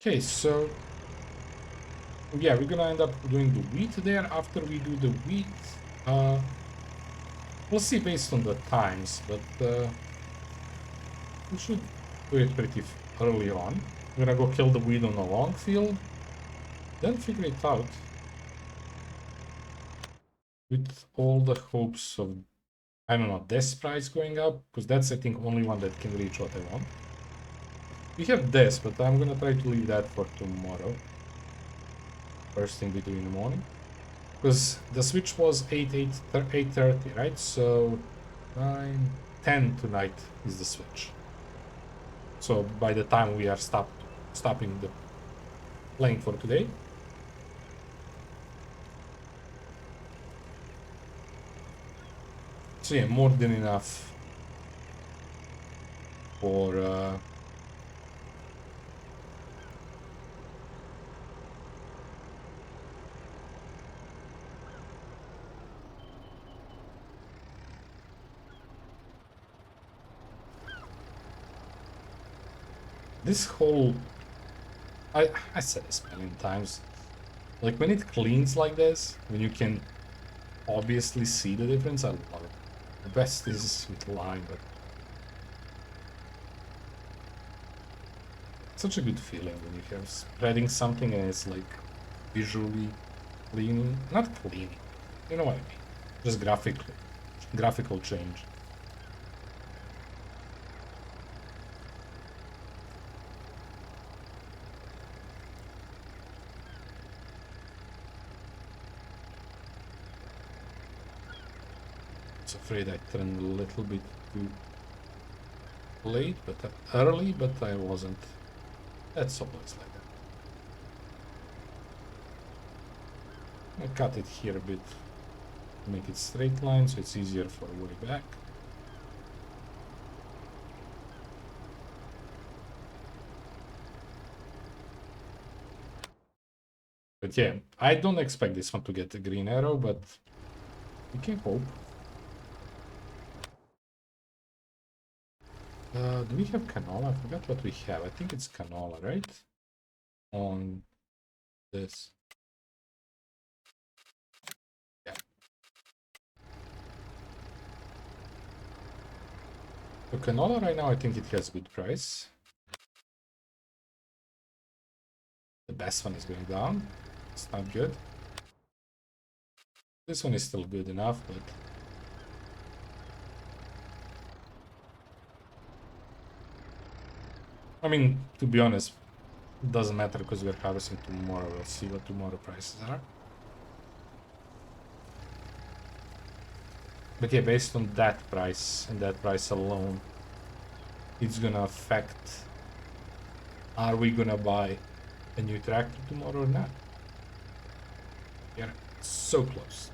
Okay, so yeah, we're gonna end up doing the wheat there. After we do the wheat, uh, we'll see based on the times, but we should do it pretty early on. We're gonna go kill the weed on the long field, then figure it out with all the hopes of, I don't know, this price going up, because that's, I think, only one that can reach what I want. We have this, but I'm gonna try to leave that for tomorrow. First thing we do in the morning. Because the switch was 8:30, right? So 9, 10 tonight is the switch. So by the time we are stopping the playing for today, so yeah, more than enough for this whole. I said this a million times. Like when it cleans like this, when you can obviously see the difference, I love it. The best is with lime, but such a good feeling when you have spreading something and it's like visually cleaning, not cleaning, you know what I mean, just graphical change. I was afraid I turned a little bit too late, but early, but I wasn't. That's always like that. I cut it here a bit, make it straight line so it's easier for way back. But yeah, I don't expect this one to get a green arrow, but we can hope. Do we have canola? I forgot what we have. I think it's canola, right? On this. Yeah. So canola right now, I think it has a good price. The best one is going down. It's not good. This one is still good enough, but I mean, to be honest, it doesn't matter because we're harvesting tomorrow. We'll see what tomorrow prices are. But yeah, based on that price and that price alone, it's gonna affect, are we gonna buy a new tractor tomorrow or not? Yeah, so close.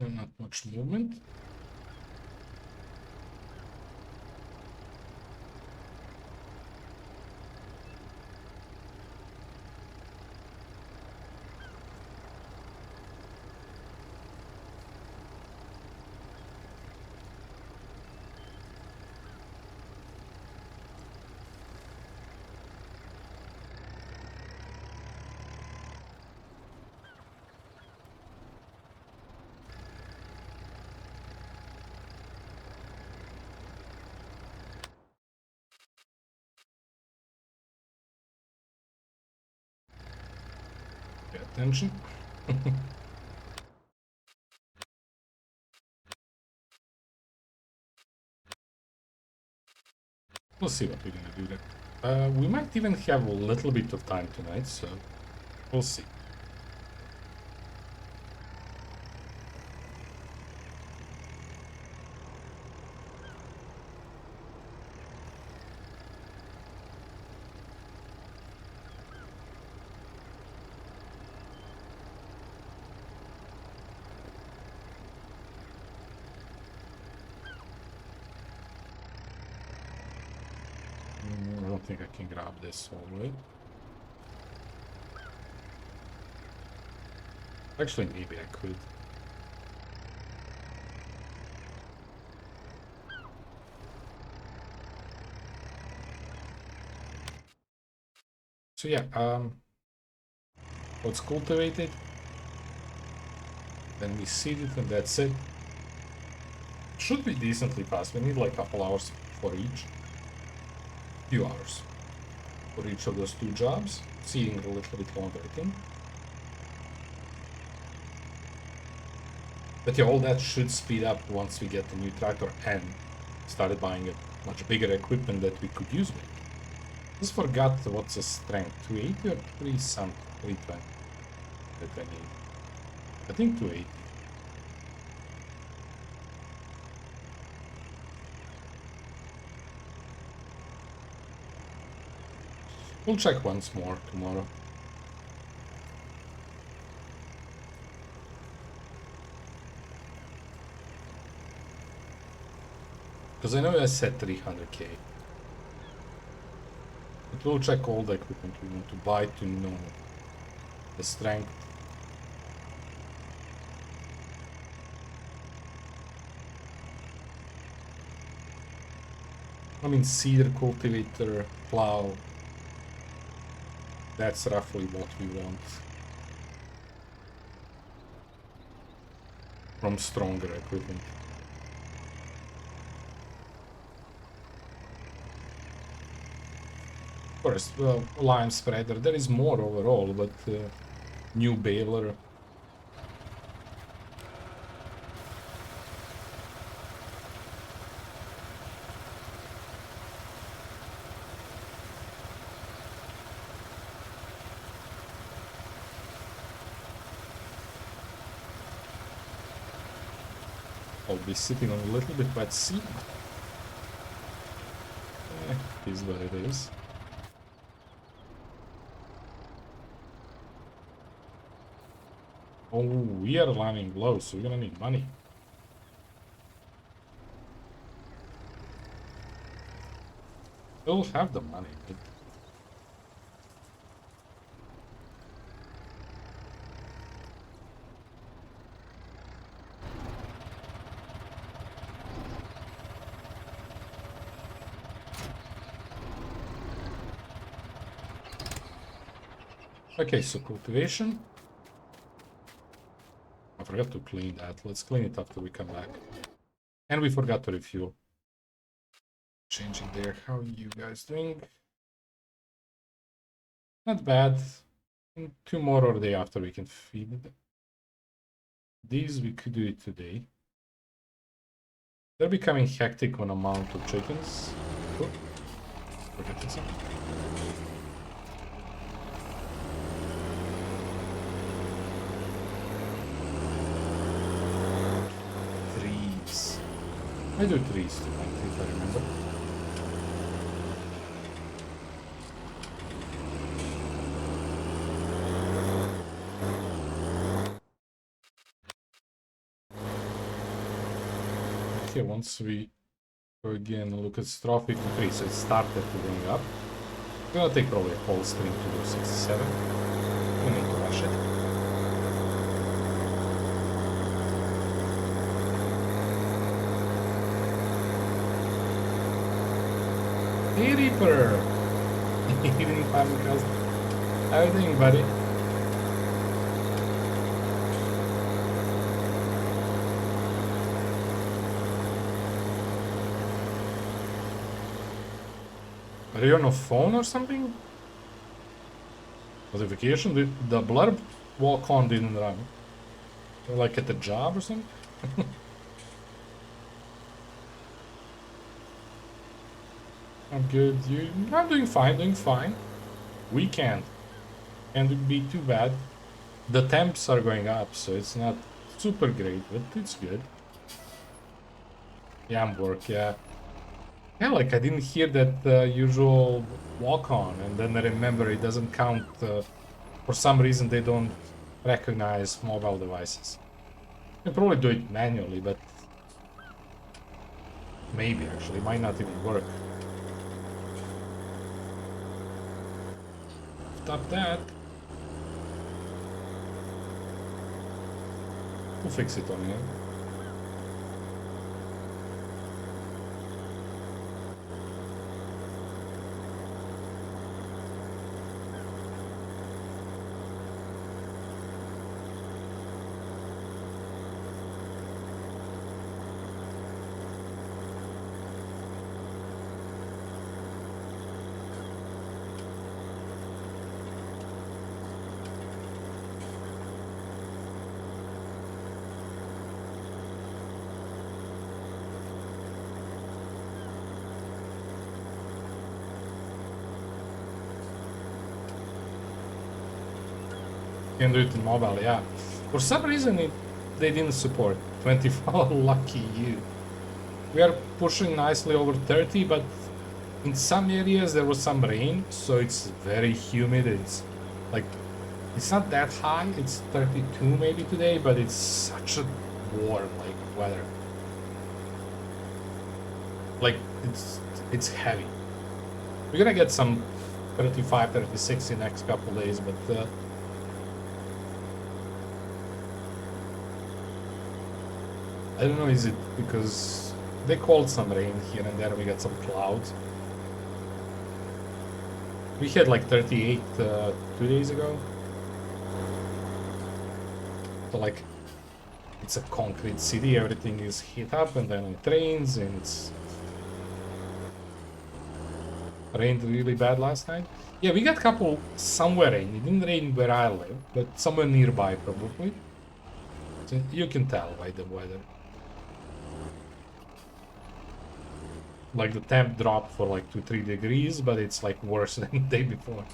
Not much movement. Pay attention. We'll see what we're gonna do there. We might even have a little bit of time tonight, so we'll see. I don't think I can grab this all the way. Actually, maybe I could. So yeah, let's cultivate it. Then we seed it and that's it. Should be decently fast. We need like a couple hours for each. Few hours for each of those two jobs. Seeding a little bit longer, I think. But yeah, all that should speed up once we get the new tractor and started buying a much bigger equipment that we could use with. Just forgot what's the strength, 280 or 3 something, 320 that I need. I think 280. We'll check once more tomorrow. Because I know I said 300k. But we'll check all the equipment we want to buy to know the strength. I mean, seeder, cultivator, plow. That's roughly what we want from stronger equipment. Of course, well, lime spreader, there is more overall, but new baler. I'll be sitting on a little bit wet seat. It is what it is. Oh, we are running low, so we're gonna need money. We'll have the money, but... Okay, so cultivation. I forgot to clean that. Let's clean it after we come back. And we forgot to refuel. Changing there. How are you guys doing? Not bad. Tomorrow or the day after we can feed it. These we could do it today. They're becoming hectic on amount of chickens. Oh, forget something. I do trees tonight, if I remember. Okay, once we again look at straw 53, so it started to bring up. It's gonna take probably a whole stream to do 67. We need to rush it. Hey Reaper! Evening farming house. How are you doing, buddy? Are you on a phone or something? Notification? The blurb walk-on didn't run. You're like at the job or something? I'm good. I'm doing fine, doing fine. We can't. Can't be too bad. The temps are going up, so it's not super great, but it's good. Yeah, I'm work, yeah. Yeah, like I didn't hear that usual walk-on, and then I remember it doesn't count. For some reason, they don't recognize mobile devices. I probably do it manually, but maybe actually, it might not even work. Stop that. We'll fix it on here. Can do it in mobile, yeah. For some reason, they didn't support 24. Lucky you. We are pushing nicely over 30, but in some areas there was some rain, so it's very humid. It's like, it's not that high. It's 32 maybe today, but it's such a warm like weather. Like it's heavy. We're gonna get some 35, 36 in the next couple days, but I don't know, is it because they called some rain here and there, we got some clouds. We had like 38 2 days ago. So like, it's a concrete city, everything is heat up and then it rains and it's rained really bad last night. Yeah, we got a couple somewhere rain. It didn't rain where I live, but somewhere nearby probably. So you can tell by the weather. Like the temp dropped for like 2-3 degrees, but it's like worse than the day before.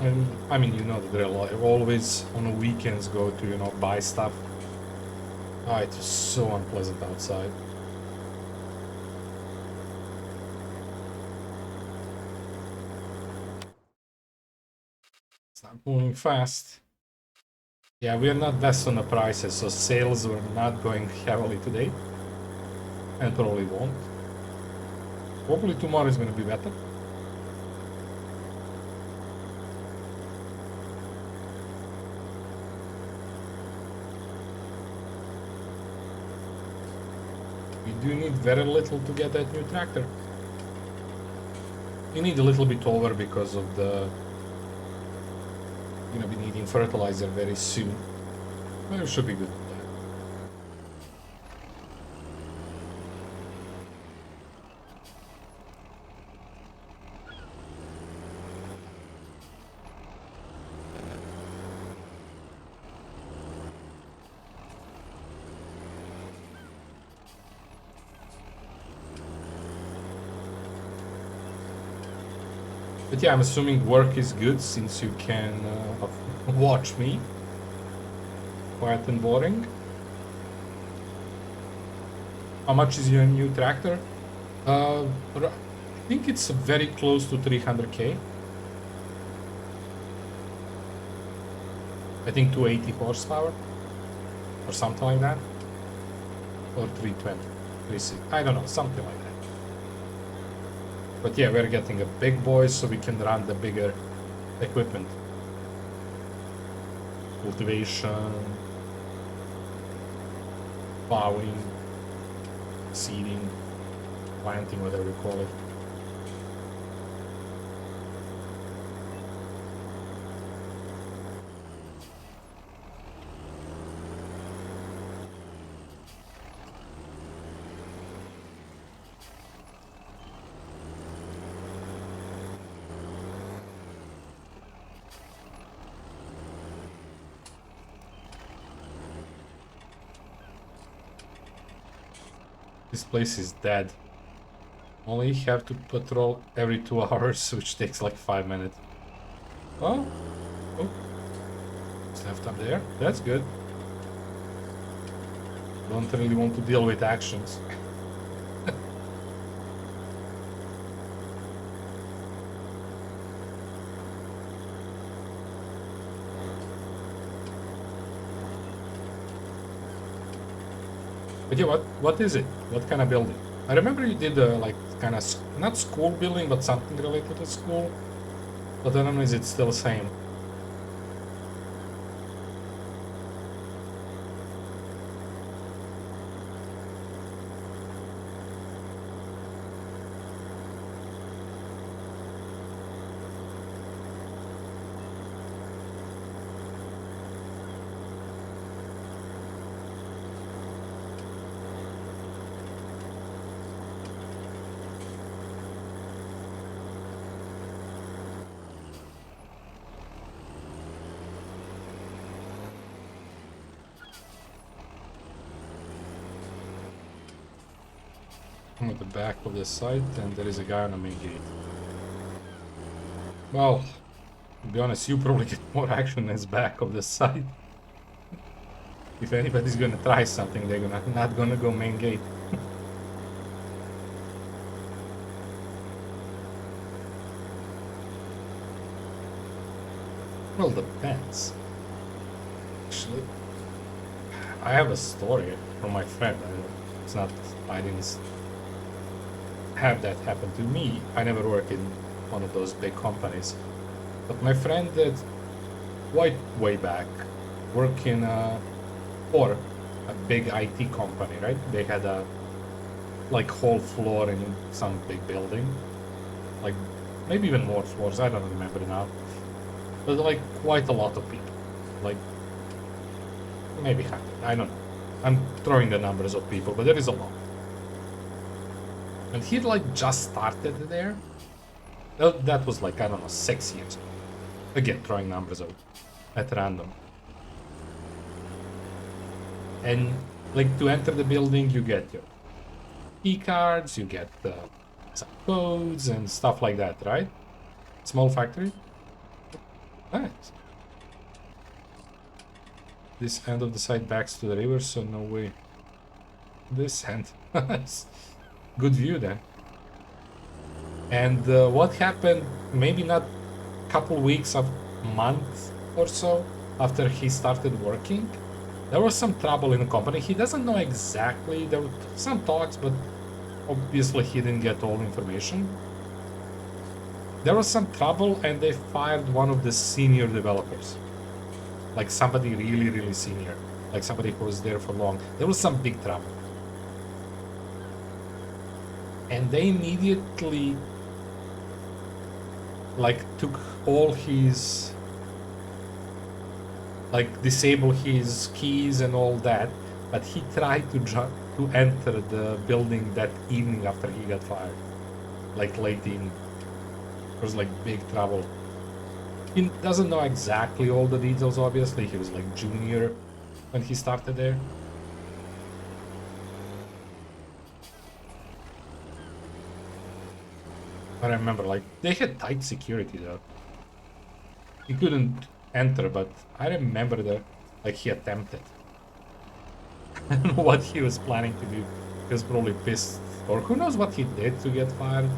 And I mean, you know the drill. I always on the weekends go to, you know, buy stuff. Ah, it was so unpleasant outside. It's not moving fast. Yeah, we are not best on the prices, so sales were not going heavily today. And probably won't. Hopefully tomorrow is going to be better. We do need very little to get that new tractor. You need a little bit over because of the... You're gonna be needing fertilizer very soon. Well, it should be good. But yeah, I'm assuming work is good since you can watch me. Quiet and boring. How much is your new tractor? I think it's very close to 300k. I think 280 horsepower or something like that. Or 320, 360. I don't know, something like that. But yeah, we're getting a big boy so we can run the bigger equipment. Cultivation, plowing, seeding, planting, whatever you call it. This place is dead. Only have to patrol every 2 hours, which takes like 5 minutes. Oh, oh, it's left up there. That's good. Don't really want to deal with actions. But yeah, what is it? What kind of building? I remember you did like kind of not school building, but something related to school. But I don't know, is it still the same? I'm at the back of the site, and there is a guy on the main gate. Well, to be honest, you probably get more action as back of the site. If anybody's gonna try something, they're not gonna go main gate. Well, depends. Actually, I have a story from my friend. It's not. I didn't have that happen to me. I never worked in one of those big companies. But my friend did, way back, work in for a big IT company, right? They had a like whole floor in some big building, like maybe even more floors. I don't remember now, but like quite a lot of people, like maybe 100. I don't know. I'm throwing the numbers of people, but there is a lot. And he'd like just started there. That was like, I don't know, 6 years ago. Again, throwing numbers out at random. And like to enter the building, you get your key cards, you get some codes and stuff like that, right? Small factory. Nice. This end of the site backs to the river, so no way. This end. Good view then. And what happened, maybe not a couple weeks, a month or so after he started working, there was some trouble in the company. He doesn't know exactly. There were some talks, but obviously he didn't get all the information. There was some trouble and they fired one of the senior developers. Like somebody really, really senior. Like somebody who was there for long. There was some big trouble. And they immediately like took all his, like disable his keys and all that, but he tried to enter the building that evening after he got fired, like late evening. It was like big trouble. He doesn't know exactly all the details, obviously. He was like junior when he started there. I remember, like, they had tight security though. He couldn't enter, but I remember that, like, he attempted. I don't know what he was planning to do. He was probably pissed, or who knows what he did to get fired.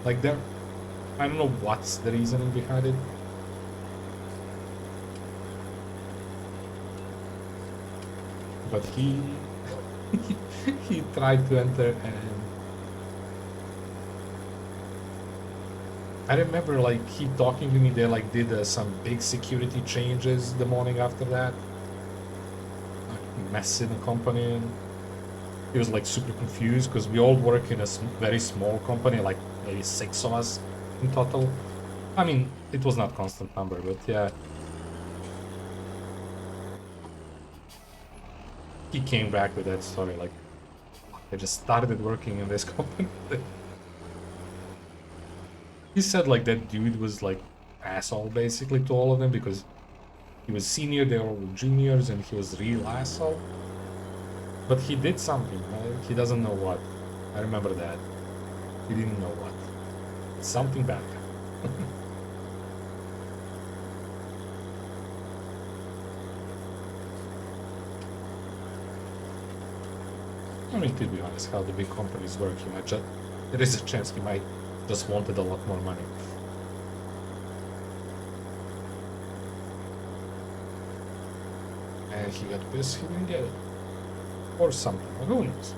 Like, there, I don't know what's the reasoning behind it. But he he tried to enter, and I remember like he talking to me. They like did some big security changes the morning after that, like mess in the company. And he was like super confused because we all work in a very small company, like maybe 6 of us in total. I mean, it was not constant number, but yeah. He came back with that story, like, I just started working in this company. He said like that dude was like asshole basically to all of them because he was senior, they were all juniors, and he was real asshole. But he did something. He doesn't know what. I remember that. He didn't know what. Something bad. I mean, to be honest, how the big companies work, there is a chance he might just wanted a lot more money. And he got pissed he didn't get it. Or something, who knows?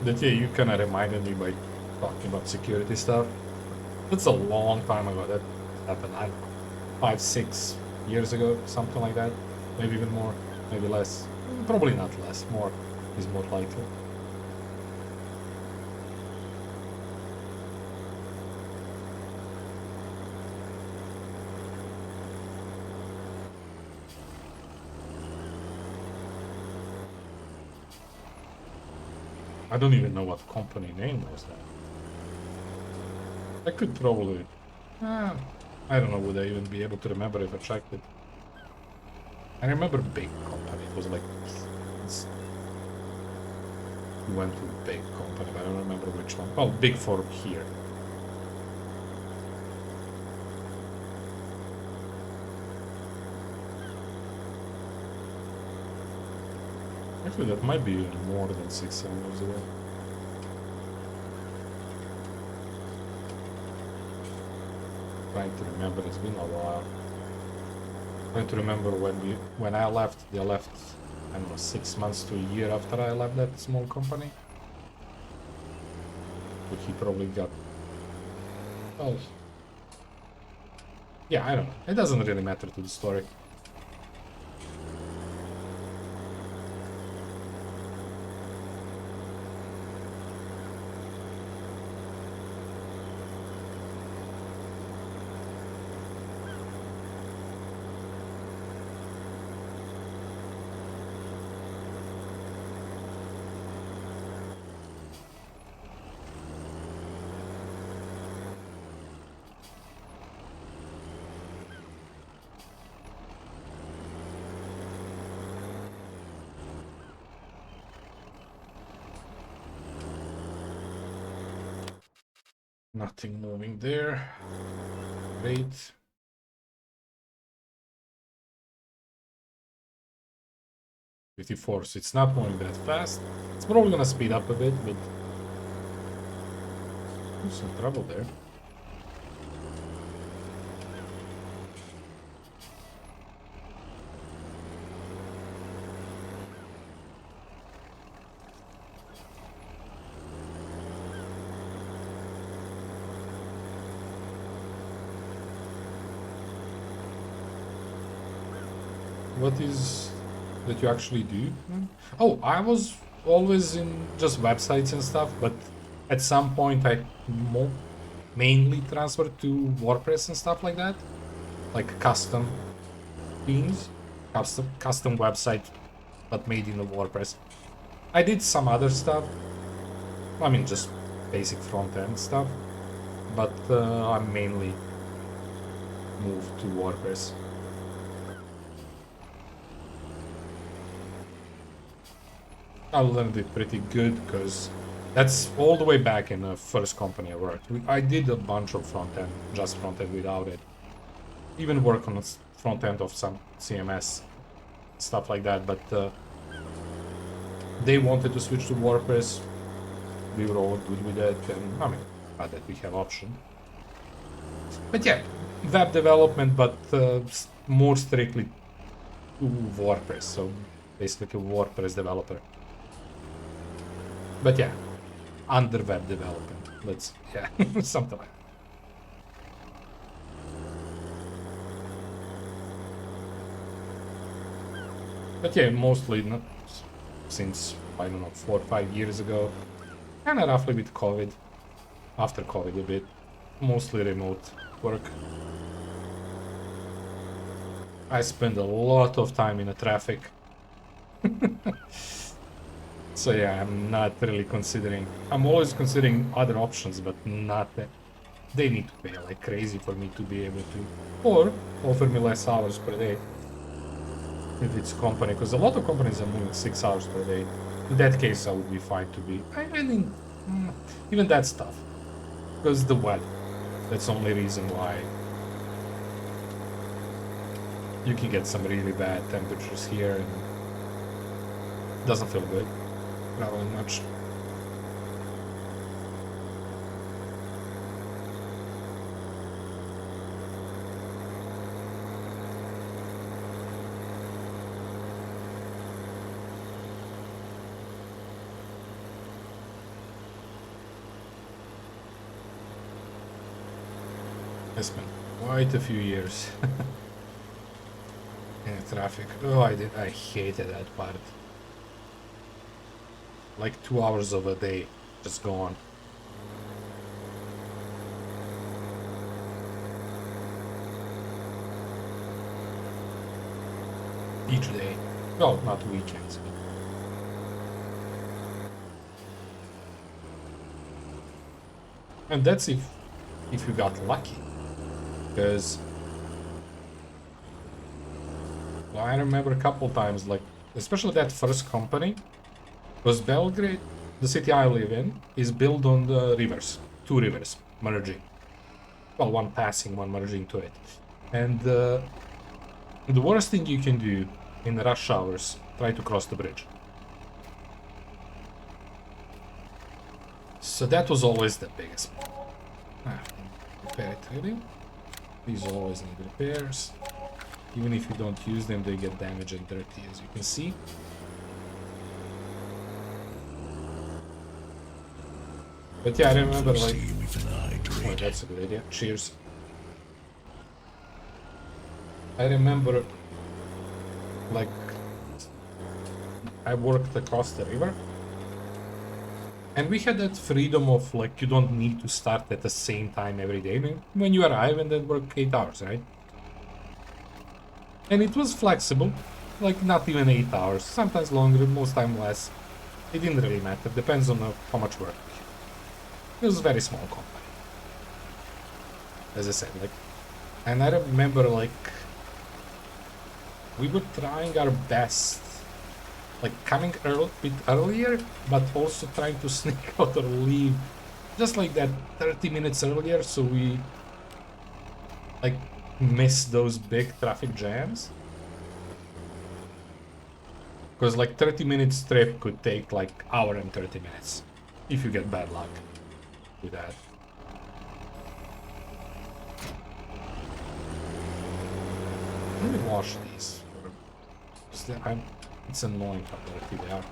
But yeah, you kind of reminded me by talking about security stuff. That's a long time ago that happened. I don't know, 5, 6 years ago, something like that. Maybe even more, maybe less. Probably not less, more is more likely. I don't even know what company name was that. I could probably... I don't know, would I even be able to remember if I checked it? I remember big company. It was like... We went to big company, but I don't remember which one. Well, big for here. Actually, that might be even more than 6, 7 years ago. Trying to remember, it's been a while. Trying to remember when I left, they left, I don't know, 6 months to a year after I left that small company. But he probably got... Oh. Yeah, I don't know. It doesn't really matter to the story. Nothing moving there. Great. .54, so it's not moving that fast. It's probably gonna speed up a bit, but there's some trouble there. What is that you actually do? Oh, I was always in just websites and stuff, but at some point I mainly transferred to WordPress and stuff like that, like custom themes, custom website, but made in the WordPress. I did some other stuff. I mean, just basic front end stuff, but I mainly moved to WordPress. I learned it pretty good because that's all the way back in the first company I worked. I did a bunch of front end, just front end without it. Even work on the front end of some CMS, stuff like that, but they wanted to switch to WordPress. We were all good with it, and I mean, not that we have option. But yeah, web development, but more strictly to WordPress, so basically a WordPress developer. But yeah, under web development, yeah, something like that. But yeah, mostly not since, I don't know, 4 or 5 years ago, and roughly with COVID. after COVID a bit, mostly remote work. I spend a lot of time in the traffic. So yeah, I'm not really considering. I'm always considering other options, but not that. They need to pay like crazy for me to be able to, or offer me less hours per day if it's a company, because a lot of companies are moving 6 hours per day. In that case, I would be fine to be. I think even that's tough because the weather. That's the only reason why you can get some really bad temperatures here and it doesn't feel good traveling much. I spent quite a few years in traffic. Oh, I hated that part. Like 2 hours of a day just gone. Each day. Well, not weekends. And that's if you got lucky. Because well, I remember a couple times, like, especially that first company, because Belgrade, the city I live in, is built on the rivers, two rivers merging. Well, one passing, one merging to it. And the worst thing you can do in rush hours, try to cross the bridge. So that was always the biggest problem. Repair it really. These always need repairs. Even if you don't use them, they get damaged and dirty, as you can see. But yeah, I remember like... Oh, that's a good idea. Cheers. I remember like I worked across the river and we had that freedom of like you don't need to start at the same time every day. I mean, when you arrive and then work 8 hours, right? And it was flexible, like not even 8 hours, sometimes longer, most time less. It didn't really matter, depends on how much work. It was a very small company, as I said, like, and I remember like we were trying our best, like coming a bit earlier, but also trying to sneak out or leave just like that 30 minutes earlier, so we like miss those big traffic jams. Because like 30 minutes trip could take like hour and 30 minutes if you get bad luck with that. Let me wash these. It's annoying how dirty they are.